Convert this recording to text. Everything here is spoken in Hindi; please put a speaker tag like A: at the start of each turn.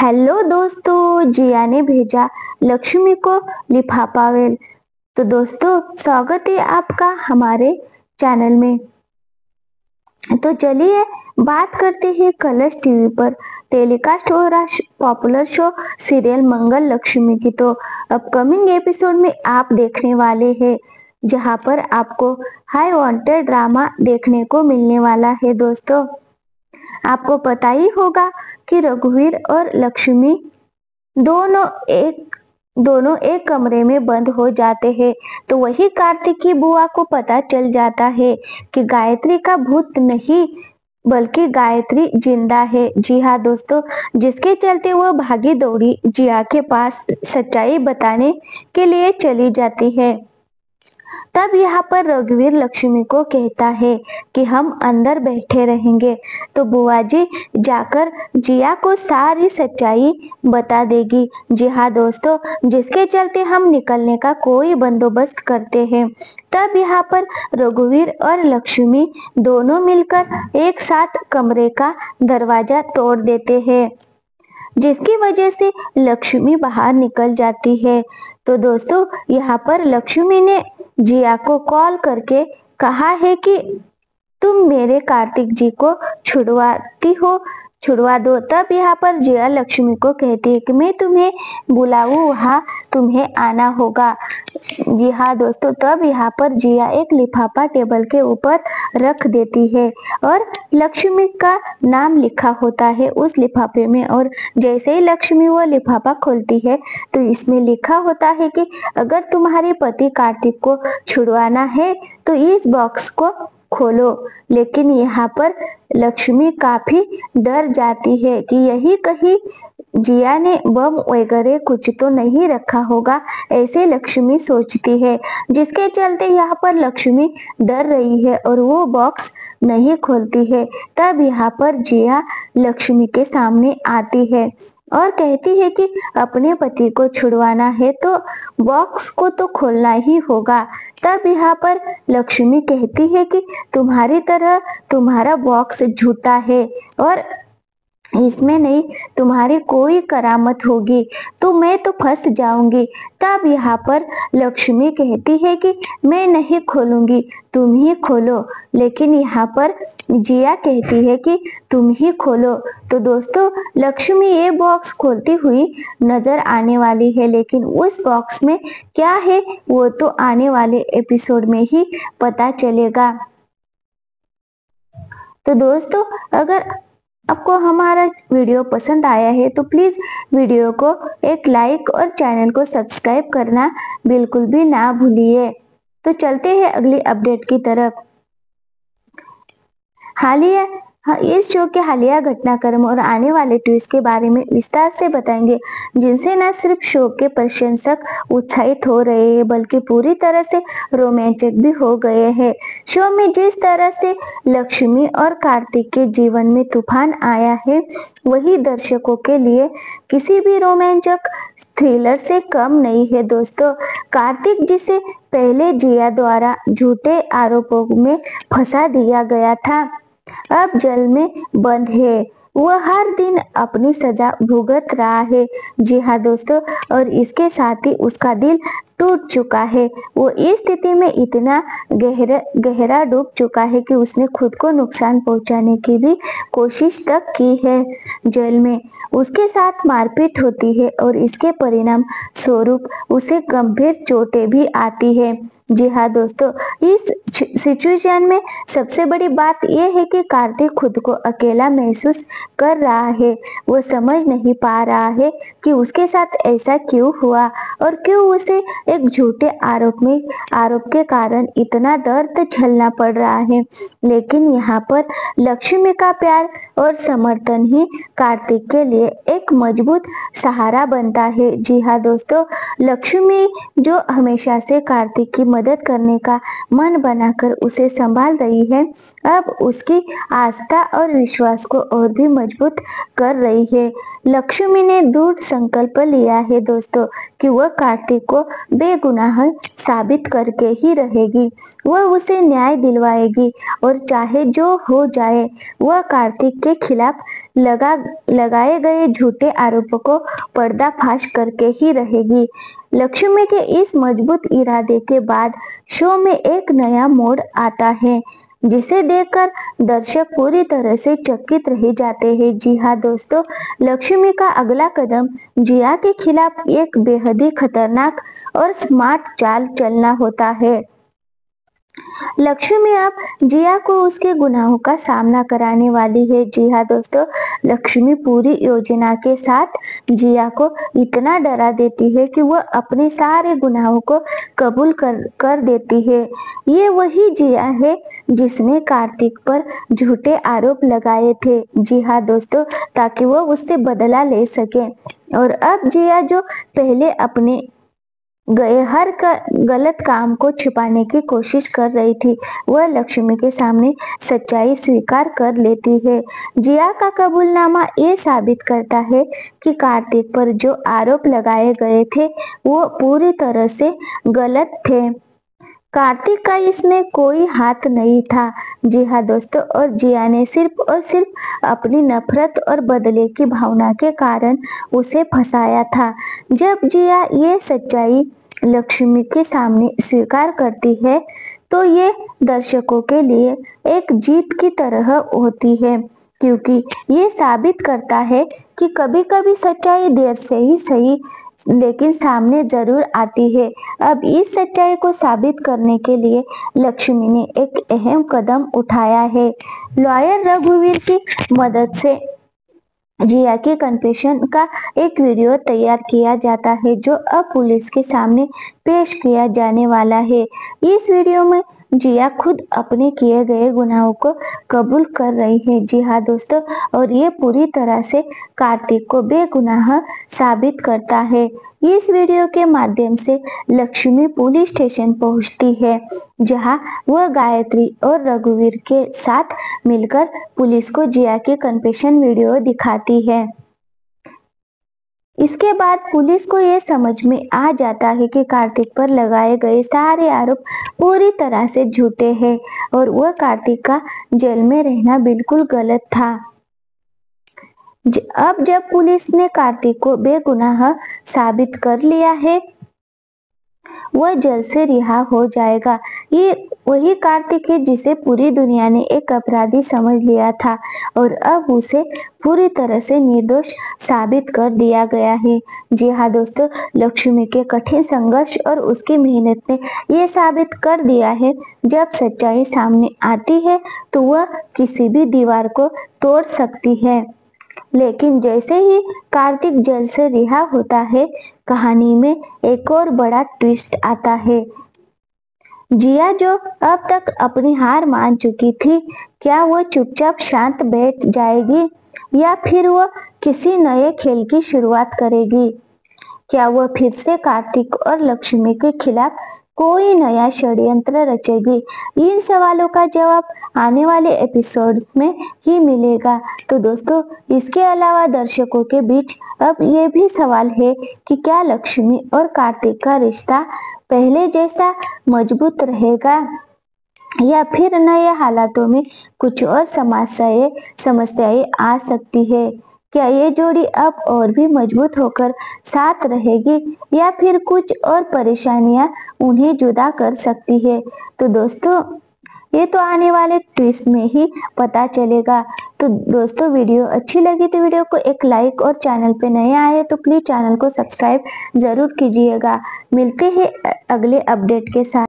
A: हेलो दोस्तों, जिया ने भेजा लक्ष्मी को लिफाफा वेल। तो दोस्तों, स्वागत है आपका हमारे चैनल में। तो चलिए बात करते हैं कलर्स टीवी पर टेलीकास्ट हो रहा पॉपुलर शो सीरियल मंगल लक्ष्मी की। तो अपकमिंग एपिसोड में आप देखने वाले हैं जहां पर आपको हाई वांटेड ड्रामा देखने को मिलने वाला है। दोस्तों, आपको पता ही होगा कि रघुवीर और लक्ष्मी दोनों एक कमरे में बंद हो जाते हैं। तो वही कार्तिक की बुआ को पता चल जाता है कि गायत्री का भूत नहीं बल्कि गायत्री जिंदा है। जी हाँ दोस्तों, जिसके चलते वह भागी दौड़ी जिया के पास सच्चाई बताने के लिए चली जाती है। तब यहाँ पर रघुवीर लक्ष्मी को कहता है कि हम अंदर बैठे रहेंगे तो बुआ जी जाकर जिया को सारी सच्चाई बता देगी। जी हाँ दोस्तों, जिसके चलते हम निकलने का कोई बंदोबस्त करते हैं। तब यहाँ पर रघुवीर और लक्ष्मी दोनों मिलकर एक साथ कमरे का दरवाजा तोड़ देते हैं, जिसकी वजह से लक्ष्मी बाहर निकल जाती है। तो दोस्तों, यहाँ पर लक्ष्मी ने जिया को कॉल करके कहा है कि तुम मेरे कार्तिक जी को छुड़वा दो। तब यहाँ पर जिया लक्ष्मी को कहती है कि मैं तुम्हें बुलाऊं, वहाँ तुम्हें आना होगा। जी हाँ दोस्तों, तब यहाँ पर जिया एक लिफाफा टेबल के ऊपर रख देती है और लक्ष्मी का नाम लिखा होता है उस लिफाफे में। और जैसे ही लक्ष्मी वो लिफाफा खोलती है तो इसमें लिखा होता है कि अगर तुम्हारे पति कार्तिक को छुड़वाना है तो इस बॉक्स को खोलो। लेकिन यहाँ पर लक्ष्मी काफी डर जाती है कि यही कहीं जिया ने बम वगैरह कुछ तो नहीं रखा होगा, ऐसे लक्ष्मी सोचती है। जिसके चलते यहाँ पर लक्ष्मी डर रही है और वो बॉक्स नहीं खोलती है। तब यहाँ पर जिया लक्ष्मी के सामने आती है और कहती है कि अपने पति को छुड़वाना है तो बॉक्स को तो खोलना ही होगा। तब यहाँ पर लक्ष्मी कहती है कि तुम्हारी तरह तुम्हारा बॉक्स झूठा है और इसमें नहीं तुम्हारी कोई करामत होगी तो मैं तो फंस जाऊंगी। तब यहाँ पर लक्ष्मी कहती है कि मैं नहीं खोलूंगी, तुम ही खोलो। लेकिन यहाँ पर जिया कहती है कि तुम ही खोलो। तो दोस्तों, लक्ष्मी ये बॉक्स खोलती हुई नजर आने वाली है, लेकिन उस बॉक्स में क्या है वो तो आने वाले एपिसोड में ही पता चलेगा। तो दोस्तों, अगर आपको हमारा वीडियो पसंद आया है तो प्लीज वीडियो को एक लाइक और चैनल को सब्सक्राइब करना बिल्कुल भी ना भूलिए। तो चलते हैं अगली अपडेट की तरफ। इस शो के हालिया घटनाक्रम और आने वाले ट्विस्ट के बारे में विस्तार से बताएंगे, जिनसे न सिर्फ शो के प्रशंसक उत्साहित हो रहे हैं बल्कि पूरी तरह से रोमांचक भी हो गए हैं। शो में जिस तरह से लक्ष्मी और कार्तिक के जीवन में तूफान आया है, वही दर्शकों के लिए किसी भी रोमांचक थ्रिलर से कम नहीं है। दोस्तों, कार्तिक जिसे पहले जिया द्वारा झूठे आरोपों में फंसा दिया गया था, अब जेल में बंद है। वह हर दिन अपनी सजा भुगत रहा है। जी हाँ दोस्तों, और इसके साथ ही उसका दिल टूट चुका है। वो इस स्थिति में इतना गहरा डूब चुका है कि उसने खुद को नुकसान पहुंचाने की भी कोशिश तक की है। जेल में उसके साथ मारपीट होती है और इसके परिणाम स्वरूप उसे गंभीर चोटें भी आती है। जी हाँ दोस्तों, इस सिचुएशन में सबसे बड़ी बात यह है कि कार्तिक खुद को अकेला महसूस कर रहा है। वो समझ नहीं पा रहा है कि उसके साथ ऐसा क्यों हुआ और क्यों उसे एक झूठे आरोप के कारण इतना दर्द झेलना पड़ रहा है। लेकिन यहाँ पर लक्ष्मी का प्यार और समर्थन ही कार्तिक के लिए एक मजबूत सहारा बनता है। जी हाँ दोस्तों, लक्ष्मी जो हमेशा से कार्तिक की मदद करने का मन बनाकर उसे संभाल रही है, अब उसकी आस्था और विश्वास को और भी मजबूत कर रही है। लक्ष्मी ने दृढ़ संकल्प लिया है दोस्तों कि वह कार्तिक को बेगुनाह साबित करके ही रहेगी। वह उसे न्याय दिलवाएगी और चाहे जो हो जाए वह कार्तिक के खिलाफ लगाए गए झूठे आरोपों को पर्दाफाश करके ही रहेगी। लक्ष्मी के इस मजबूत इरादे के बाद शो में एक नया मोड़ आता है जिसे देखकर दर्शक पूरी तरह से चकित रह जाते हैं। जी हाँ दोस्तों, लक्ष्मी का अगला कदम जिया के खिलाफ एक बेहद ही खतरनाक और स्मार्ट चाल चलना होता है। लक्ष्मी अब जिया को उसके गुनाहों का सामना कराने वाली है। जी हाँ दोस्तों, लक्ष्मी पूरी योजना के साथ जिया को इतना डरा देती है कि वह अपने सारे गुनाहों को कबूल कर देती है। ये वही जिया है जिसने कार्तिक पर झूठे आरोप लगाए थे। जी हाँ दोस्तों, ताकि वह उससे बदला ले सके। और अब जिया जो पहले अपने गए हर गलत काम को छिपाने की कोशिश कर रही थी, वह लक्ष्मी के सामने सच्चाई स्वीकार कर लेती है। जिया का कबूलनामा ये साबित करता है कि कार्तिक पर जो आरोप लगाए गए थे वो पूरी तरह से गलत थे। कार्तिक का इसमें कोई हाथ नहीं था। जी हाँ दोस्तों, और जिया ने सिर्फ और सिर्फ अपनी नफरत और बदले की भावना के कारण उसे फंसाया था। जब जिया ये सच्चाई लक्ष्मी के सामने स्वीकार करती है तो ये दर्शकों के लिए एक जीत की तरह होती है, क्योंकि ये साबित करता है कि कभी-कभी सच्चाई देर से ही सही लेकिन सामने जरूर आती है। अब इस सच्चाई को साबित करने के लिए लक्ष्मी ने एक अहम कदम उठाया है। लॉयर रघुवीर की मदद से जिया के कन्फेशन का एक वीडियो तैयार किया जाता है जो अब पुलिस के सामने पेश किया जाने वाला है। इस वीडियो में जिया खुद अपने किए गए गुनाहों को कबूल कर रही है। जी हाँ दोस्तों, और ये पूरी तरह से कार्तिक को बेगुनाह साबित करता है। इस वीडियो के माध्यम से लक्ष्मी पुलिस स्टेशन पहुंचती है जहां वह गायत्री और रघुवीर के साथ मिलकर पुलिस को जिया के कन्फेशन वीडियो दिखाती है। इसके बाद पुलिस को यह समझ में आ जाता है कि कार्तिक पर लगाए गए सारे आरोप पूरी तरह से झूठे हैं और वह कार्तिक का जेल में रहना बिल्कुल गलत था। अब जब पुलिस ने कार्तिक को बेगुनाह साबित कर लिया है, वह जेल से रिहा हो जाएगा। ये वही कार्तिक है जिसे पूरी दुनिया ने एक अपराधी समझ लिया था और अब उसे पूरी तरह से निर्दोष साबित कर दिया गया है। जी हाँ दोस्तों, लक्ष्मी के कठिन संघर्ष और उसकी मेहनत ने ये साबित कर दिया है, जब सच्चाई सामने आती है तो वह किसी भी दीवार को तोड़ सकती है। लेकिन जैसे ही कार्तिक जेल से रिहा होता है, कहानी में एक और बड़ा ट्विस्ट आता है। जिया जो अब तक अपनी हार मान चुकी थी, क्या वह चुपचाप शांत बैठ जाएगी या फिर वह किसी नए खेल की शुरुआत करेगी? क्या वह फिर से कार्तिक और लक्ष्मी के खिलाफ कोई नया षड्यंत्र रचेगी? इन सवालों का जवाब आने वाले एपिसोड में ही मिलेगा। तो दोस्तों, इसके अलावा दर्शकों के बीच अब ये भी सवाल है कि क्या लक्ष्मी और कार्तिक का रिश्ता पहले जैसा मजबूत रहेगा या फिर नए हालातों में कुछ और समस्याएं आ सकती है? क्या ये जोड़ी अब और भी मजबूत होकर साथ रहेगी या फिर कुछ और परेशानियां उन्हें जुदा कर सकती है? तो दोस्तों, ये तो आने वाले ट्विस्ट में ही पता चलेगा। तो दोस्तों, वीडियो अच्छी लगी तो वीडियो को एक लाइक और चैनल पे नए आए तो प्लीज चैनल को सब्सक्राइब जरूर कीजिएगा। मिलते हैं अगले अपडेट के साथ।